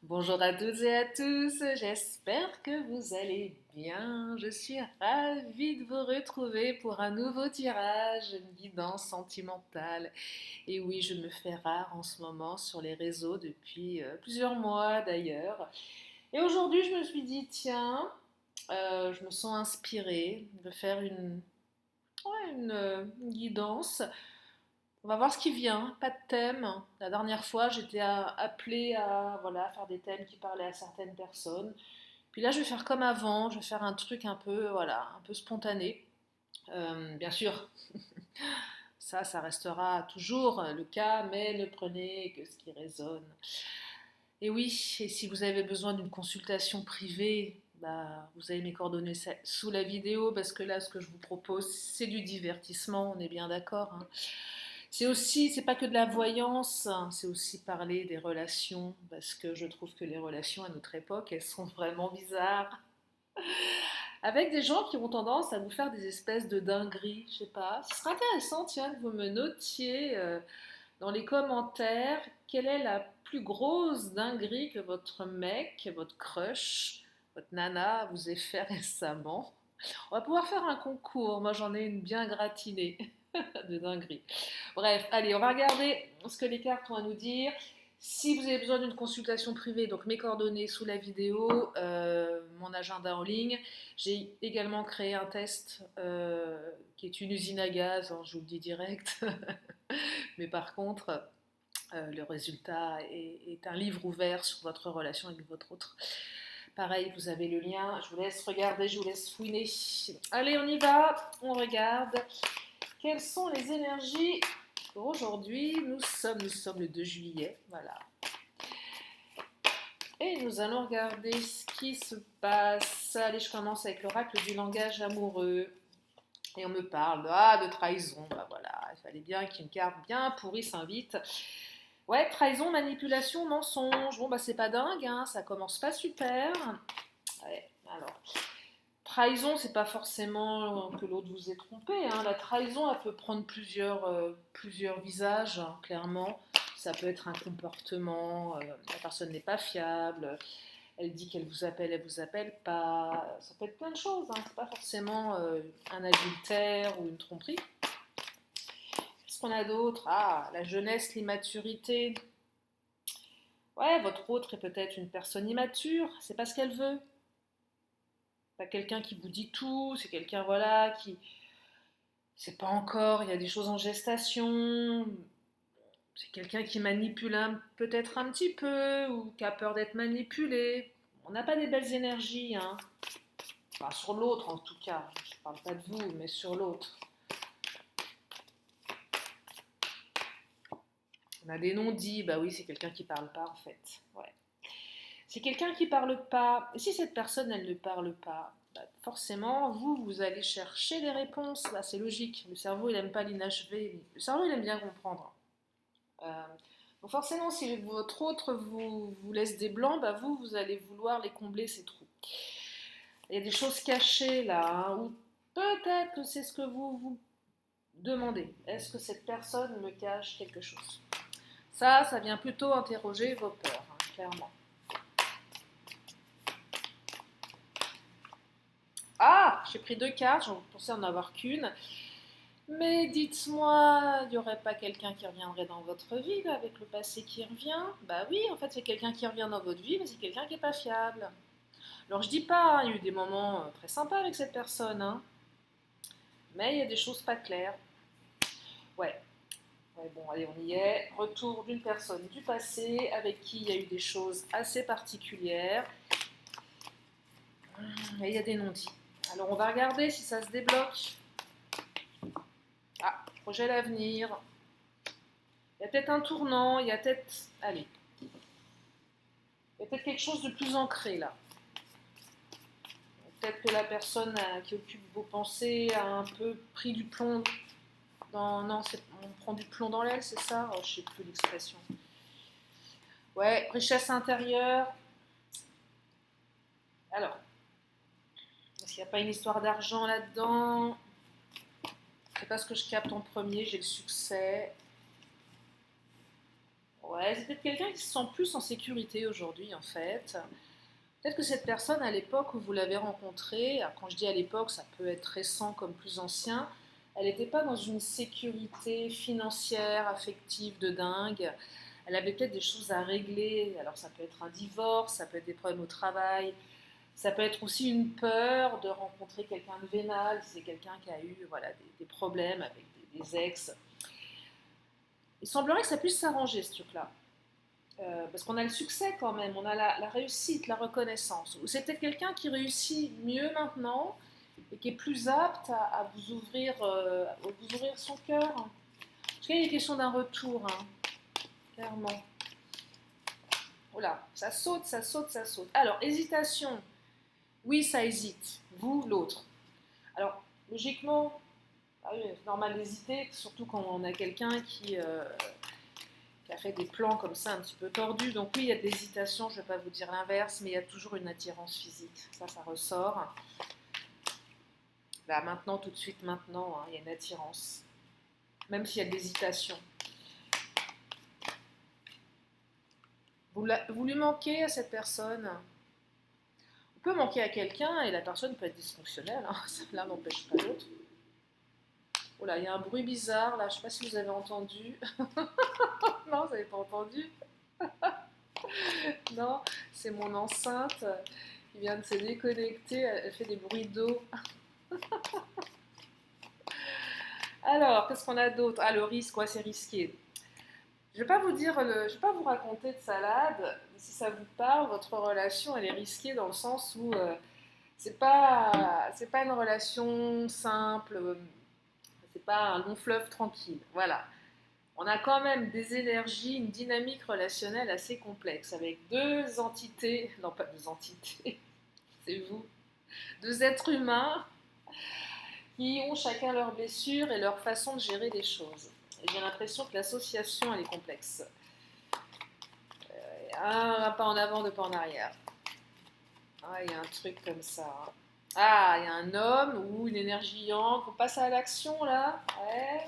Bonjour à toutes et à tous, j'espère que vous allez bien. Je suis ravie de vous retrouver pour un nouveau tirage, une guidance sentimentale. Et oui, je me fais rare en ce moment sur les réseaux depuis plusieurs mois d'ailleurs. Et aujourd'hui, je me suis dit, tiens, je me sens inspirée de faire une guidance. On va voir ce qui vient, pas de thème. La dernière fois, j'étais appelée à voilà, faire des thèmes qui parlaient à certaines personnes. Puis là, je vais faire comme avant, je vais faire un truc un peu, voilà, un peu spontané. Bien sûr, ça restera toujours le cas, mais ne prenez que ce qui résonne. Et oui, et si vous avez besoin d'une consultation privée, bah, vous avez mes coordonnées sous la vidéo, parce que là, ce que je vous propose, c'est du divertissement, on est bien d'accord, hein. C'est aussi, c'est pas que de la voyance, hein, c'est aussi parler des relations, parce que je trouve que les relations à notre époque, elles sont vraiment bizarres. Avec des gens qui ont tendance à vous faire des espèces de dingueries, je sais pas. Ce serait intéressant, tiens, que vous me notiez dans les commentaires quelle est la plus grosse dinguerie que votre mec, votre crush, votre nana vous ait fait récemment. On va pouvoir faire un concours. Moi, j'en ai une bien gratinée de dinguerie. Bref, allez, on va regarder ce que les cartes ont à nous dire. Si vous avez besoin d'une consultation privée, donc mes coordonnées sous la vidéo, mon agenda en ligne. J'ai également créé un test qui est une usine à gaz, hein, je vous le dis direct. Mais par contre, le résultat est un livre ouvert sur votre relation avec votre autre. Pareil, vous avez le lien. Je vous laisse regarder, je vous laisse fouiner. Allez, on y va. On regarde. Quelles sont les énergies pour aujourd'hui? Nous sommes le 2 juillet. Voilà. Et nous allons regarder ce qui se passe. Allez, je commence avec l'oracle du langage amoureux. Et on me parle de trahison. Bah voilà, il fallait bien qu'une carte bien pourrie s'invite. Ouais, trahison, manipulation, mensonge. Bon, bah c'est pas dingue, hein, ça commence pas super. Ouais, alors. Trahison, c'est pas forcément que l'autre vous ait trompé, hein. La trahison, elle peut prendre plusieurs visages, hein, clairement. Ça peut être un comportement, la personne n'est pas fiable, elle dit qu'elle vous appelle pas. Ça peut être plein de choses, hein. C'est pas forcément un adultère ou une tromperie. Qu'est-ce qu'on a d'autre? Ah, la jeunesse, l'immaturité. Ouais, votre autre est peut-être une personne immature, c'est pas ce qu'elle veut. Pas quelqu'un qui vous dit tout, c'est quelqu'un voilà qui c'est pas encore, il y a des choses en gestation. C'est quelqu'un qui manipule peut-être un petit peu ou qui a peur d'être manipulé. On n'a pas des belles énergies, hein. Enfin, sur l'autre en tout cas. Je parle pas de vous, mais sur l'autre. On a des non-dits, bah oui, c'est quelqu'un qui parle pas en fait. Ouais. C'est quelqu'un qui parle pas. Et si cette personne, elle ne parle pas, bah, forcément, vous allez chercher des réponses. Bah, c'est logique. Le cerveau, il aime pas l'inachevé. Le cerveau, il aime bien comprendre. Euh, donc forcément, si votre autre vous laisse des blancs, bah vous allez vouloir les combler, ces trous. Il y a des choses cachées là, hein, ou peut-être que c'est ce que vous vous demandez. Est-ce que cette personne me cache quelque chose? Ça vient plutôt interroger vos peurs, hein, clairement. Ah, j'ai pris deux cartes, j'en pensais en avoir qu'une. Mais dites-moi, il n'y aurait pas quelqu'un qui reviendrait dans votre vie là, avec le passé qui revient? Bah oui, en fait, c'est quelqu'un qui revient dans votre vie, mais c'est quelqu'un qui n'est pas fiable. Alors je dis pas, hein, il y a eu des moments très sympas avec cette personne, hein, mais il y a des choses pas claires. Ouais. Ouais, bon, allez, on y est. Retour d'une personne du passé avec qui il y a eu des choses assez particulières. Et il y a des non-dits. Alors on va regarder si ça se débloque. Ah, projet d'avenir. Il y a peut-être un tournant, il y a peut-être. Allez. Il y a peut-être quelque chose de plus ancré là. Peut-être que la personne qui occupe vos pensées a un peu pris du plomb dans. Non, on prend du plomb dans l'aile, c'est ça? Oh, je sais plus l'expression. Ouais, richesse intérieure. Alors, est-ce qu'il n'y a pas une histoire d'argent là-dedans? C'est pas ce que je capte en premier, j'ai le succès. Ouais, c'est peut-être quelqu'un qui se sent plus en sécurité aujourd'hui, en fait. Peut-être que cette personne, à l'époque où vous l'avez rencontrée, alors quand je dis à l'époque, ça peut être récent comme plus ancien, elle n'était pas dans une sécurité financière, affective de dingue. Elle avait peut-être des choses à régler. Alors ça peut être un divorce, ça peut être des problèmes au travail, ça peut être aussi une peur de rencontrer quelqu'un de vénal, si c'est quelqu'un qui a eu voilà, des problèmes avec des ex. Il semblerait que ça puisse s'arranger ce truc-là. Parce qu'on a le succès quand même, on a la réussite, la reconnaissance. Ou c'est peut-être quelqu'un qui réussit mieux maintenant et qui est plus apte à vous ouvrir son cœur. En tout cas, il est question d'un retour, hein, clairement. Voilà, ça saute, ça saute, ça saute. Alors, hésitation. Oui, ça hésite. Vous, l'autre. Alors, logiquement, ah oui, c'est normal d'hésiter, surtout quand on a quelqu'un qui a fait des plans comme ça un petit peu tordus. Donc oui, il y a de l'hésitation, je ne vais pas vous dire l'inverse, mais il y a toujours une attirance physique. Ça ressort. Là, maintenant, tout de suite, maintenant, hein, il y a une attirance. Même s'il y a de l'hésitation. Vous lui manquez à cette personne. On peut manquer à quelqu'un et la personne peut être dysfonctionnelle. Hein. L'un n'empêche pas l'autre. Oh là, il y a un bruit bizarre là, je ne sais pas si vous avez entendu. Non, vous n'avez pas entendu. Non, c'est mon enceinte qui vient de se déconnecter, elle fait des bruits d'eau. Alors, qu'est-ce qu'on a d'autre? Ah, le risque, ouais, c'est risqué. Je vais pas vous dire, je vais pas vous raconter de salade. Si ça vous parle, votre relation, elle est risquée dans le sens où c'est pas une relation simple, c'est pas un long fleuve tranquille. Voilà. On a quand même des énergies, une dynamique relationnelle assez complexe avec deux entités, non pas deux entités, c'est vous, deux êtres humains qui ont chacun leurs blessures et leur façon de gérer les choses. Et j'ai l'impression que l'association, elle est complexe. Un pas en avant, deux pas en arrière. Ah, il y a un truc comme ça. Ah, il y a un homme ou une énergie yang. On passe à l'action là. Ouais.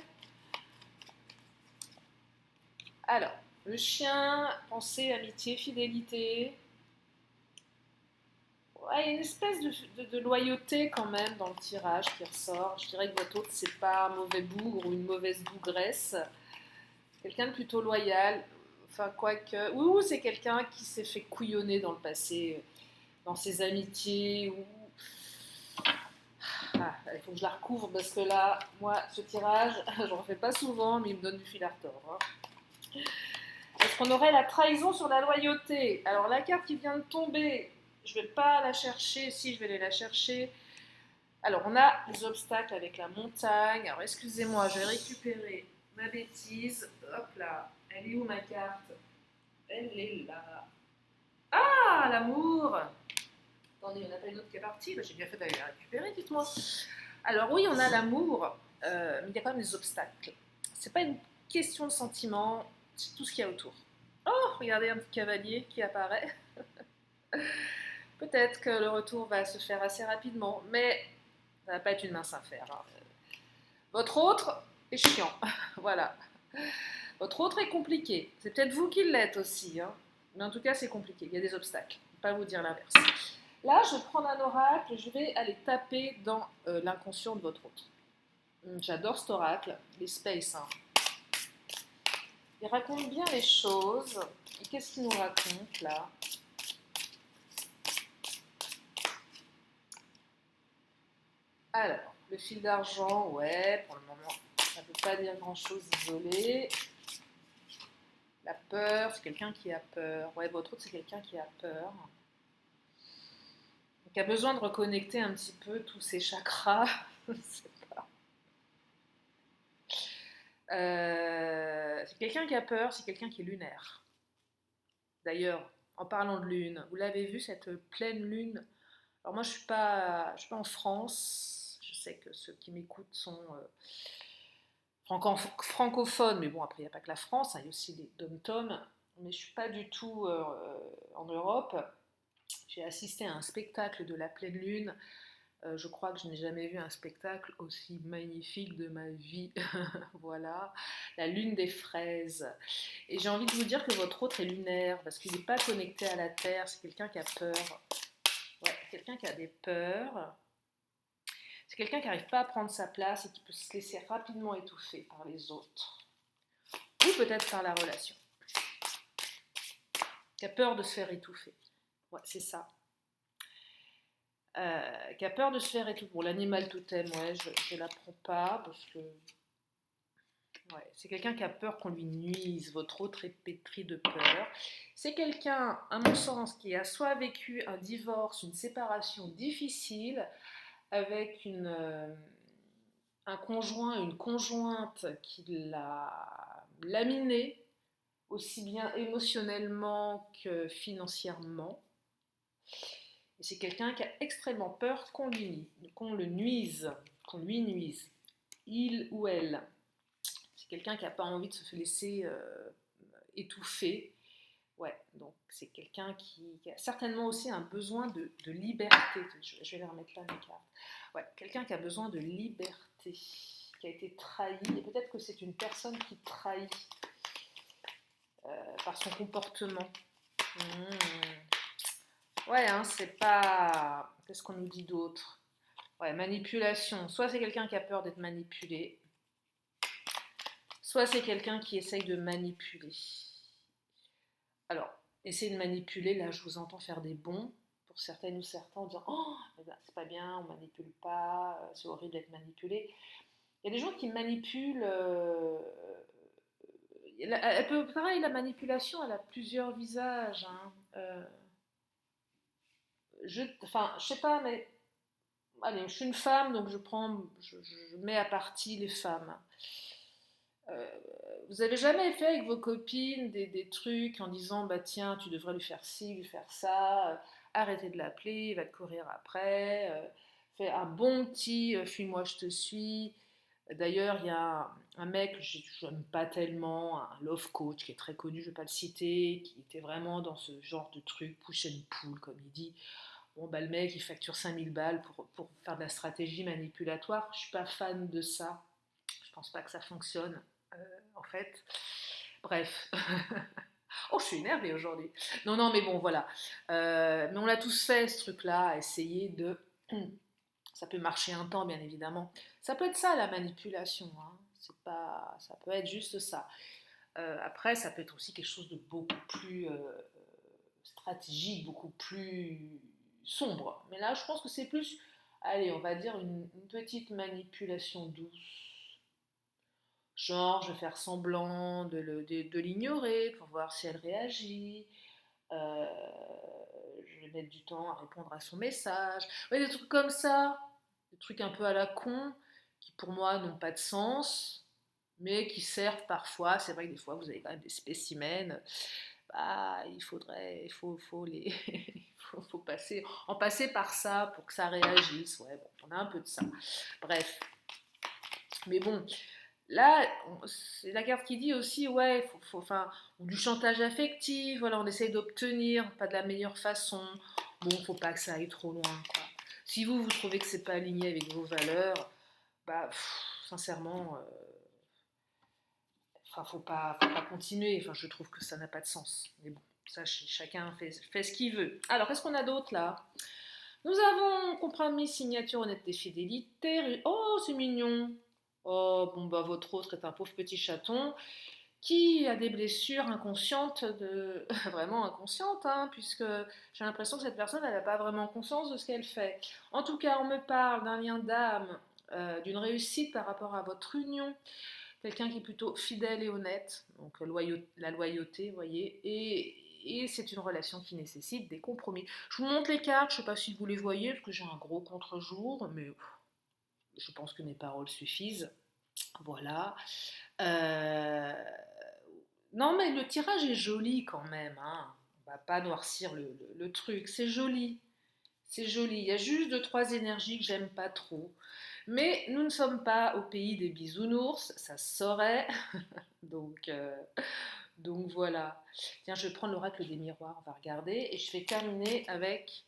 Alors, le chien, pensée, amitié, fidélité. Ouais, il y a une espèce de loyauté quand même dans le tirage qui ressort. Je dirais que votre hôte, c'est pas un mauvais bougre ou une mauvaise bougresse. Quelqu'un de plutôt loyal. Enfin, quoique. Ou c'est quelqu'un qui s'est fait couillonner dans le passé, dans ses amitiés. Ou... Ah, il faut que je la recouvre parce que là, moi, ce tirage, j'en fais pas souvent, mais il me donne du fil à retordre. Hein. Est-ce qu'on aurait la trahison sur la loyauté? Alors, la carte qui vient de tomber, je ne vais pas la chercher. Si, je vais aller la chercher. Alors, on a les obstacles avec la montagne. Alors, excusez-moi, je vais récupérer ma bêtise. Hop là. Elle est où ma carte? Elle est là. Ah, l'amour! Attendez, il n'y en a pas une autre qui est partie. J'ai bien fait d'aller la récupérer, dites-moi. Alors, oui, on a l'amour, mais il y a quand même des obstacles. C'est pas une question de sentiment, c'est tout ce qu'il y a autour. Oh, regardez un petit cavalier qui apparaît. Peut-être que le retour va se faire assez rapidement, mais ça va pas être une mince affaire. Hein. Votre autre est chiant, voilà. Votre autre est compliqué. C'est peut-être vous qui l'êtes aussi, hein. Mais en tout cas, c'est compliqué. Il y a des obstacles. Je ne vais pas vous dire l'inverse. Là, je vais prendre un oracle et je vais aller taper dans l'inconscient de votre autre. J'adore cet oracle, les space. Hein. Il raconte bien les choses. Et qu'est-ce qu'il nous raconte là? Alors, le fil d'argent, ouais, pour le moment, ça ne veut pas dire grand-chose isolé. La peur, c'est quelqu'un qui a peur. Ouais, votre autre, c'est quelqu'un qui a peur. Qui a besoin de reconnecter un petit peu tous ses chakras. Je ne sais pas. C'est quelqu'un qui a peur, c'est quelqu'un qui est lunaire. D'ailleurs, en parlant de lune, vous l'avez vu cette pleine lune? Alors moi, je suis pas en France. Je sais que ceux qui m'écoutent sont francophones, mais bon, après, il n'y a pas que la France, hein, il y a aussi des dom-toms. Mais je ne suis pas du tout en Europe. J'ai assisté à un spectacle de la pleine lune Je crois que je n'ai jamais vu un spectacle aussi magnifique de ma vie. Voilà, la lune des fraises. Et j'ai envie de vous dire que votre autre est lunaire parce qu'il n'est pas connecté à la terre. C'est quelqu'un qui a peur. Ouais, quelqu'un qui a des peurs. C'est quelqu'un qui n'arrive pas à prendre sa place et qui peut se laisser rapidement étouffer par les autres. Ou peut-être par la relation. Qui a peur de se faire étouffer. Ouais, c'est ça. Qui a peur de se faire étouffer. Bon, l'animal totem, ouais, je ne l'apprends pas parce que ouais, c'est quelqu'un qui a peur qu'on lui nuise. Votre autre est pétri de peur. C'est quelqu'un, à mon sens, qui a soit vécu un divorce, une séparation difficile avec un conjoint, une conjointe qui l'a laminé, aussi bien émotionnellement que financièrement. Et c'est quelqu'un qui a extrêmement peur qu'on le nuise, qu'on lui nuise, il ou elle. C'est quelqu'un qui n'a pas envie de se laisser étouffer. Ouais, donc c'est quelqu'un qui a certainement aussi un besoin de liberté. Je vais les remettre là, mes cartes. Ouais, quelqu'un qui a besoin de liberté, qui a été trahi. Et peut-être que c'est une personne qui trahit par son comportement. Ouais, hein, c'est pas... Qu'est-ce qu'on nous dit d'autre? Ouais, manipulation. Soit c'est quelqu'un qui a peur d'être manipulé, soit c'est quelqu'un qui essaye de manipuler. Alors, essayer de manipuler, là, je vous entends faire des bons pour certaines ou certains en disant oh, eh ben, c'est pas bien, on manipule pas, c'est horrible d'être manipulé. Il y a des gens qui manipulent. Elle peut, pareil, la manipulation, elle a plusieurs visages. Hein. Enfin, je sais pas, mais allez, je suis une femme, donc je mets à partie les femmes. Euh, vous avez jamais fait avec vos copines des trucs en disant bah tiens tu devrais lui faire ci, lui faire ça, arrêtez de l'appeler, il va te courir après, fais un bon petit fuis-moi je te suis. D'ailleurs il y a un mec que j'aime pas tellement, un love coach qui est très connu, je vais pas le citer, qui était vraiment dans ce genre de truc, push and pull comme il dit. Bon bah le mec il facture 5000 balles pour faire de la stratégie manipulatoire, je suis pas fan de ça, je pense pas que ça fonctionne en fait. Bref. Oh, je suis énervée aujourd'hui. Non, non, mais bon, voilà. Mais on l'a tous fait, ce truc-là, essayer de... Ça peut marcher un temps, bien évidemment. Ça peut être ça, la manipulation. Hein. C'est pas... Ça peut être juste ça. Après, ça peut être aussi quelque chose de beaucoup plus stratégique, beaucoup plus sombre. Mais là, je pense que c'est plus, allez, on va dire une petite manipulation douce. Genre, je vais faire semblant de l'ignorer pour voir si elle réagit. Euh, je vais mettre du temps à répondre à son message. Ouais, des trucs comme ça, des trucs un peu à la con, qui pour moi n'ont pas de sens, mais qui servent parfois. C'est vrai que des fois, vous avez quand même des spécimens. Bah, faut les, faut passer, en passer par ça pour que ça réagisse. Ouais, bon, on a un peu de ça. Bref. Mais bon, là, c'est la carte qui dit aussi, ouais, enfin, du chantage affectif, voilà, on essaye d'obtenir, pas de la meilleure façon. Bon, faut pas que ça aille trop loin, quoi. Si vous trouvez que c'est pas aligné avec vos valeurs, bah, sincèrement, enfin, faut pas continuer. Enfin, je trouve que ça n'a pas de sens. Mais bon, ça, chacun fait ce qu'il veut. Alors, qu'est-ce qu'on a d'autre là? Nous avons compromis, signature, honnêteté, fidélité. Oh, c'est mignon. Oh, bon, bah, votre autre est un pauvre petit chaton qui a des blessures inconscientes, vraiment inconscientes, hein, puisque j'ai l'impression que cette personne, elle n'a pas vraiment conscience de ce qu'elle fait. En tout cas, on me parle d'un lien d'âme, d'une réussite par rapport à votre union, quelqu'un qui est plutôt fidèle et honnête, donc la loyauté, vous voyez, et c'est une relation qui nécessite des compromis. Je vous montre les cartes, je ne sais pas si vous les voyez, parce que j'ai un gros contre-jour, mais je pense que mes paroles suffisent. Voilà. Euh, Non, mais le tirage est joli quand même. Hein. On va pas noircir le truc. C'est joli. C'est joli. Il y a juste deux, trois énergies que j'aime pas trop. Mais nous ne sommes pas au pays des bisounours, ça se saurait. Donc, euh, donc voilà. Tiens, je vais prendre l'oracle des miroirs, on va regarder. Et je vais terminer avec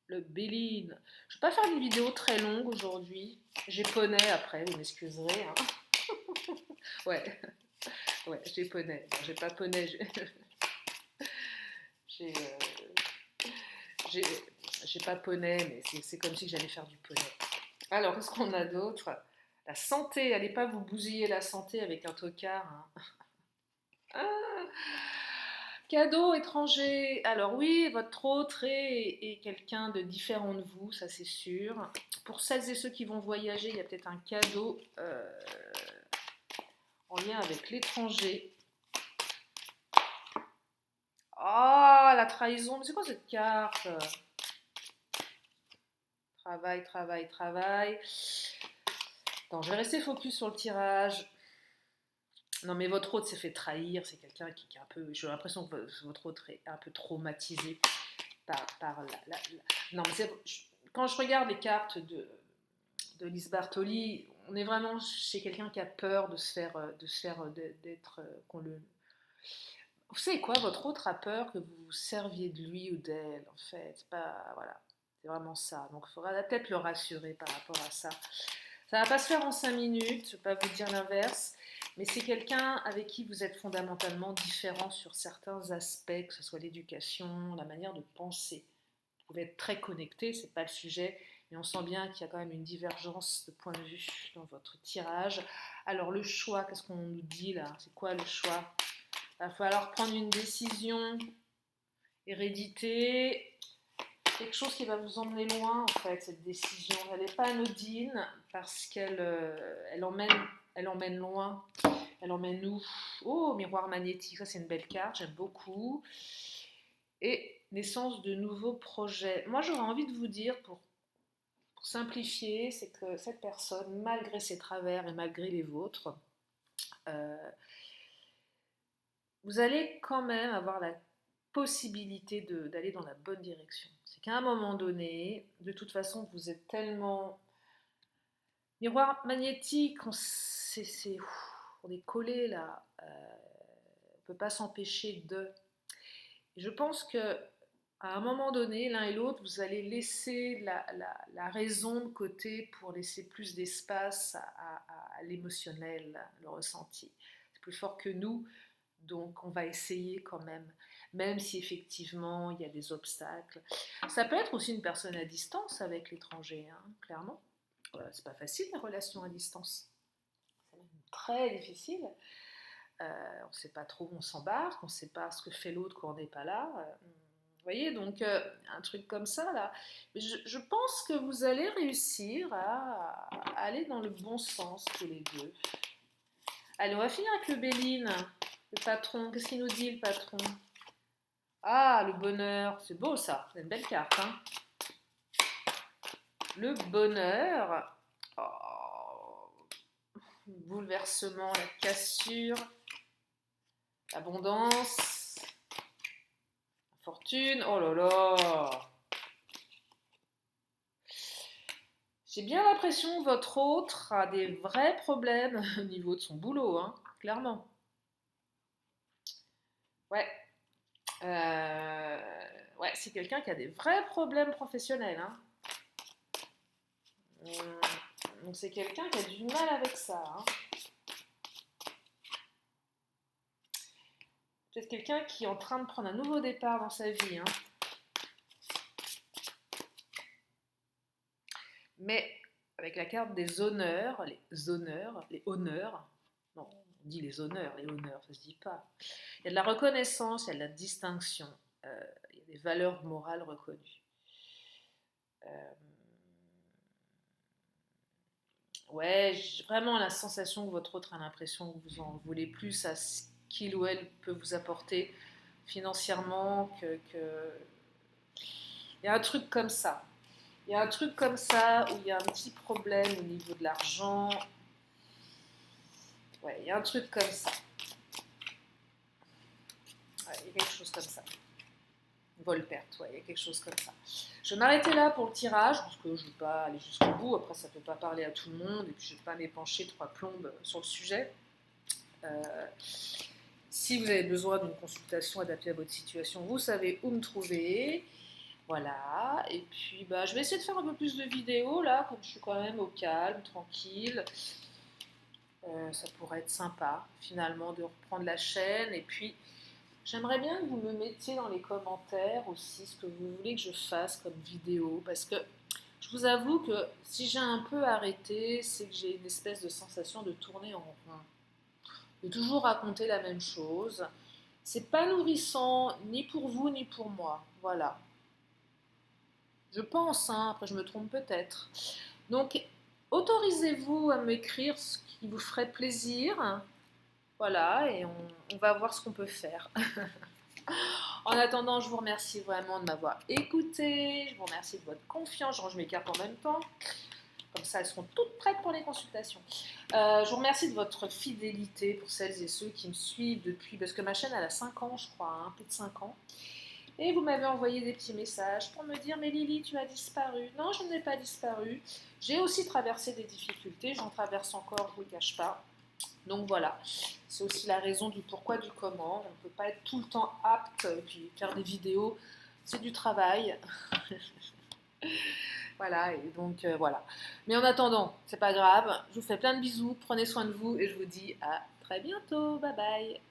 le Béline. Je vais pas faire une vidéo très longue aujourd'hui. J'ai poney après, vous m'excuserez. Hein. Ouais, ouais, j'ai poney. Non, j'ai pas poney. J'ai, j'ai, j'ai pas poney, mais c'est comme si j'allais faire du poney. Alors, qu'est-ce qu'on a d'autre? La santé. Allez pas vous bousiller la santé avec un tocard. Hein. Ah, cadeau étranger. Alors oui, votre autre est quelqu'un de différent de vous, ça c'est sûr. Pour celles et ceux qui vont voyager, il y a peut-être un cadeau en lien avec l'étranger. Ah, la trahison. Mais c'est quoi cette carte? Travail, travail, travail. Attends, je vais rester focus sur le tirage. Non, mais votre autre s'est fait trahir. C'est quelqu'un qui est un peu. J'ai l'impression que votre autre est un peu traumatisé par non, mais quand je regarde les cartes de Lise Bartoli, on est vraiment chez quelqu'un qui a peur d'être. Qu'on le... Vous savez quoi, votre autre a peur que vous vous serviez de lui ou d'elle, en fait. C'est pas. Voilà. C'est vraiment ça. Donc il faudra peut-être le rassurer par rapport à ça. Ça va pas se faire en 5 minutes, je ne vais pas vous dire l'inverse, mais c'est quelqu'un avec qui vous êtes fondamentalement différent sur certains aspects, que ce soit l'éducation, la manière de penser. Vous pouvez être très connecté, c'est pas le sujet, mais on sent bien qu'il y a quand même une divergence de point de vue dans votre tirage. Alors le choix, qu'est-ce qu'on nous dit là? C'est quoi le choix? Il va falloir prendre une décision, hérédité, quelque chose qui va vous emmener loin, en fait, cette décision. Elle n'est pas anodine parce qu'elle emmène loin. Elle emmène où? Oh, miroir magnétique, ça c'est une belle carte, j'aime beaucoup. Et naissance de nouveaux projets. Moi, j'aurais envie de vous dire, pour simplifier, c'est que cette personne, malgré ses travers et malgré les vôtres, euh, vous allez quand même avoir la possibilité d'aller dans la bonne direction. C'est qu'à un moment donné, de toute façon, vous êtes tellement... Miroir magnétique, on est collé là, on ne peut pas s'empêcher de... Et je pense que à un moment donné, l'un et l'autre, vous allez laisser la raison de côté pour laisser plus d'espace à l'émotionnel, le ressenti. C'est plus fort que nous, donc on va essayer quand même si effectivement il y a des obstacles. Ça peut être aussi une personne à distance avec l'étranger, hein, clairement. C'est pas facile les relations à distance. C'est même très difficile. On ne sait pas trop où on s'embarque, on ne sait pas ce que fait l'autre quand on n'est pas là. Vous voyez, donc un truc comme ça là. Je pense que vous allez réussir à aller dans le bon sens tous les deux. Allez, on va finir avec le Béline, le patron. Qu'est-ce qu'il nous dit le patron? Ah, le bonheur, c'est beau ça, c'est une belle carte. Hein. Le bonheur, oh, bouleversement, la cassure, l'abondance, la fortune, oh là là. J'ai bien l'impression que votre autre a des vrais problèmes au niveau de son boulot, hein, clairement. Ouais, ouais, c'est quelqu'un qui a des vrais problèmes professionnels. Hein. Donc c'est quelqu'un qui a du mal avec ça. Hein. Peut-être quelqu'un qui est en train de prendre un nouveau départ dans sa vie. Hein. Mais avec la carte des honneurs, les honneurs, non, on dit les honneurs, ça se dit pas. Il y a de la reconnaissance, il y a de la distinction, il y a des valeurs morales reconnues. Ouais, j'ai vraiment la sensation que votre autre a l'impression que vous en voulez plus à ce qu'il ou elle peut vous apporter financièrement, Il y a un truc comme ça. Il y a un truc comme ça où il y a un petit problème au niveau de l'argent. Ouais, il y a un truc comme ça. Ouais, il y a quelque chose comme ça. Vol-perte, ouais, il y a quelque chose comme ça. Je vais m'arrêter là pour le tirage, parce que je ne vais pas aller jusqu'au bout. Après, ça ne peut pas parler à tout le monde, et puis je ne vais pas m'épancher 3 plombes sur le sujet. Si vous avez besoin d'une consultation adaptée à votre situation, vous savez où me trouver. Voilà, et puis bah, je vais essayer de faire un peu plus de vidéos là, comme je suis quand même au calme, tranquille. Ça pourrait être sympa finalement de reprendre la chaîne. Et puis j'aimerais bien que vous me mettiez dans les commentaires aussi ce que vous voulez que je fasse comme vidéo. Parce que je vous avoue que si j'ai un peu arrêté, c'est que j'ai une espèce de sensation de tourner en rond. De toujours raconter la même chose. C'est pas nourrissant ni pour vous ni pour moi. Voilà. Je pense, hein, après je me trompe peut-être. Donc, autorisez-vous à m'écrire ce qui vous ferait plaisir. Voilà, et on va voir ce qu'on peut faire. En attendant, je vous remercie vraiment de m'avoir écouté. Je vous remercie de votre confiance. Je range mes cartes en même temps. Comme ça, elles seront toutes prêtes pour les consultations. Je vous remercie de votre fidélité pour celles et ceux qui me suivent depuis, parce que ma chaîne, elle a 5 ans, je crois, hein, plus de 5 ans. Et vous m'avez envoyé des petits messages pour me dire mais Lily, tu as disparu. Non, je n'ai pas disparu. J'ai aussi traversé des difficultés, j'en traverse encore, je ne vous le cache pas. Donc voilà, c'est aussi la raison du pourquoi, du comment. On ne peut pas être tout le temps apte, et puis faire des vidéos, c'est du travail. Voilà, et donc voilà. Mais en attendant, c'est pas grave, je vous fais plein de bisous, prenez soin de vous et je vous dis à très bientôt. Bye bye.